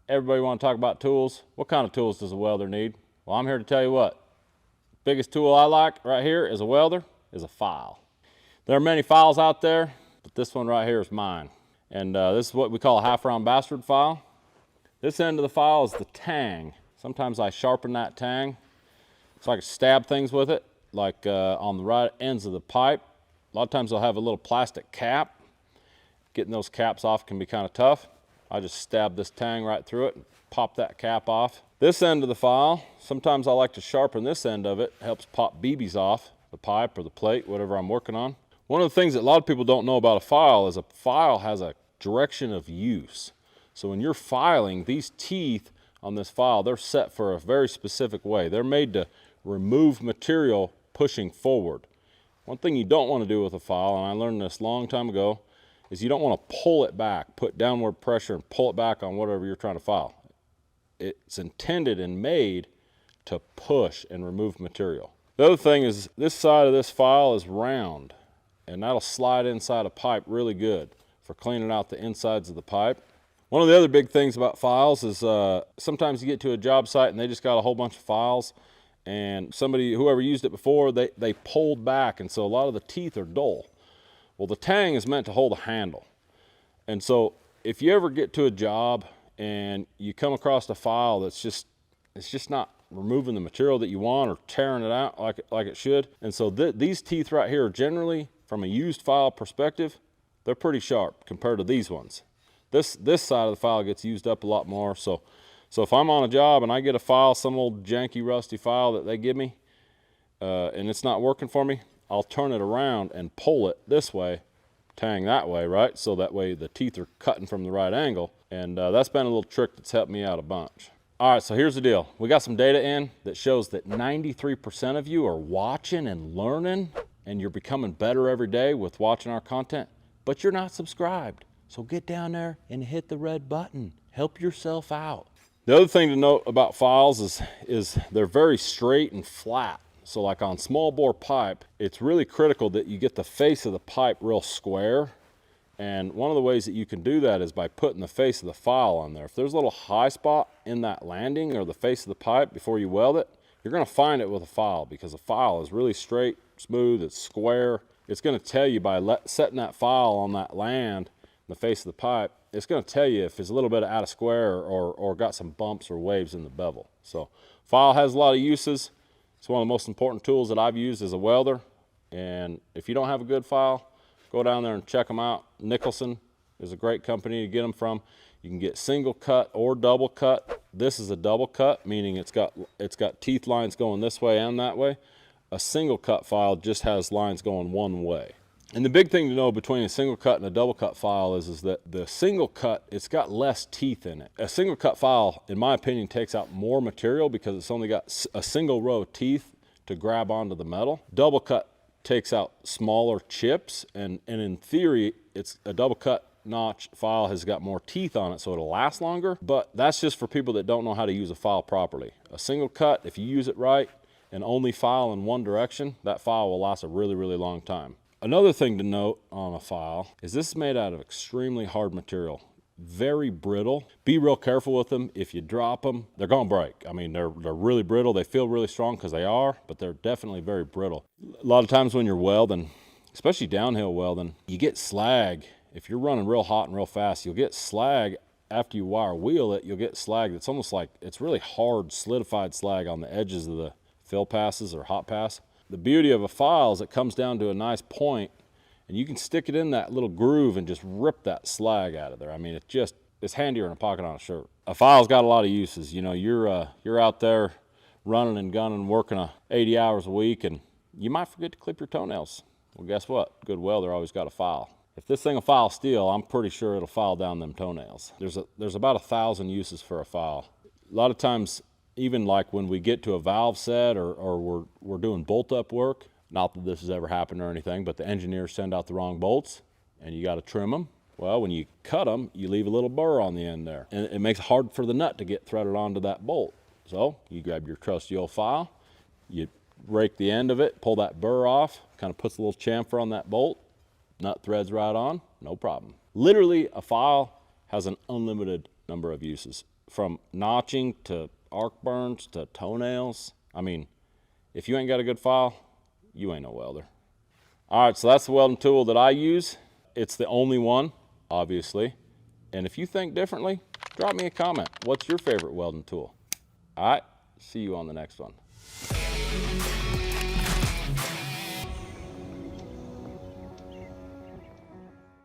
Everybody want to talk about tools. What kind of tools does a welder need? Well, I'm here to tell you what. Biggest tool I like right here as a welder is a file. There are many files out there, but this one right here is mine. And this is what we call a half-round bastard file. This end of the file is the tang. Sometimes I sharpen that tang so I can stab things with it, like on the right ends of the pipe. A lot of times they'll have a little plastic cap. Getting those caps off can be kind of tough. I just stab this tang right through it and pop that cap off. This end of the file, sometimes I like to sharpen this end of it. It helps pop BBs off the pipe or the plate, whatever I'm working on. One of the things that a lot of people don't know about a file is a file has a direction of use. So when you're filing, these teeth on this file, they're set for a very specific way. They're made to remove material pushing forward. One thing you don't want to do with a file, and I learned this a long time ago, is you don't want to pull it back, put downward pressure and pull it back on whatever you're trying to file. It's intended and made to push and remove material. The other thing is this side of this file is round, and that'll slide inside a pipe really good for cleaning out the insides of the pipe. One of the other big things about files is sometimes you get to a job site and they just got a whole bunch of files, and whoever used it before, they pulled back, and so a lot of the teeth are dull. Well, the tang is meant to hold a handle. And so if you ever get to a job and you come across a file that's just not removing the material that you want or tearing it out like it should. And so these teeth right here are generally, from a used file perspective, they're pretty sharp compared to these ones. This side of the file gets used up a lot more. So if I'm on a job and I get a file, some old janky rusty file that they give me, and it's not working for me, I'll turn it around and pull it this way, tang that way, right? So that way the teeth are cutting from the right angle. And that's been a little trick that's helped me out a bunch. All right, so here's the deal. We got some data in that shows that 93% of you are watching and learning, and you're becoming better every day with watching our content, but you're not subscribed. So get down there and hit the red button. Help yourself out. The other thing to note about files is they're very straight and flat. So like on small bore pipe, it's really critical that you get the face of the pipe real square. And one of the ways that you can do that is by putting the face of the file on there. If there's a little high spot in that landing or the face of the pipe before you weld it, you're going to find it with a file, because a file is really straight, smooth, it's square. It's going to tell you by setting that file on that land, the face of the pipe, it's going to tell you if it's a little bit out of square or got some bumps or waves in the bevel. So file has a lot of uses. It's one of the most important tools that I've used as a welder. And if you don't have a good file, go down there and check them out. Nicholson is a great company to get them from. You can get single cut or double cut. This is a double cut, meaning it's got teeth lines going this way and that way. A single cut file just has lines going one way. And the big thing to know between a single cut and a double cut file is that the single cut, it's got less teeth in it. A single cut file, in my opinion, takes out more material because it's only got a single row of teeth to grab onto the metal. Double cut takes out smaller chips, and in theory, it's a double cut notch file has got more teeth on it, so it'll last longer. But that's just for people that don't know how to use a file properly. A single cut, if you use it right and only file in one direction, that file will last a really, really long time. Another thing to note on a file is this is made out of extremely hard material, very brittle. Be real careful with them. If you drop them, they're gonna break. I mean, they're really brittle. They feel really strong because they are, but they're definitely very brittle. A lot of times when you're welding, especially downhill welding, you get slag. If you're running real hot and real fast, you'll get slag. After you wire wheel it, you'll get slag that's almost like, it's really hard, solidified slag on the edges of the fill passes or hot pass. The beauty of a file is it comes down to a nice point, and you can stick it in that little groove and just rip that slag out of there. I mean, it's handier in a pocket on a shirt. A file's got a lot of uses. You know, you're out there running and gunning, working 80 hours a week, and you might forget to clip your toenails. Well, guess what? Good welder always got a file. If this thing will file steel, I'm pretty sure it'll file down them toenails. There's about 1,000 uses for a file. A lot of times, even like when we get to a valve set or we're doing bolt up work, not that this has ever happened or anything, but the engineers send out the wrong bolts and you got to trim them. Well, when you cut them, you leave a little burr on the end there, and it makes it hard for the nut to get threaded onto that bolt. So you grab your trusty old file, you rake the end of it, pull that burr off, kind of puts a little chamfer on that bolt, nut threads right on, no problem. Literally, a file has an unlimited number of uses. from notching to arc burns to toenails. I mean, if you ain't got a good file, you ain't no welder. All right, so that's the welding tool that I use. It's the only one, obviously. And if you think differently, drop me a comment. What's your favorite welding tool? All right, see you on the next one.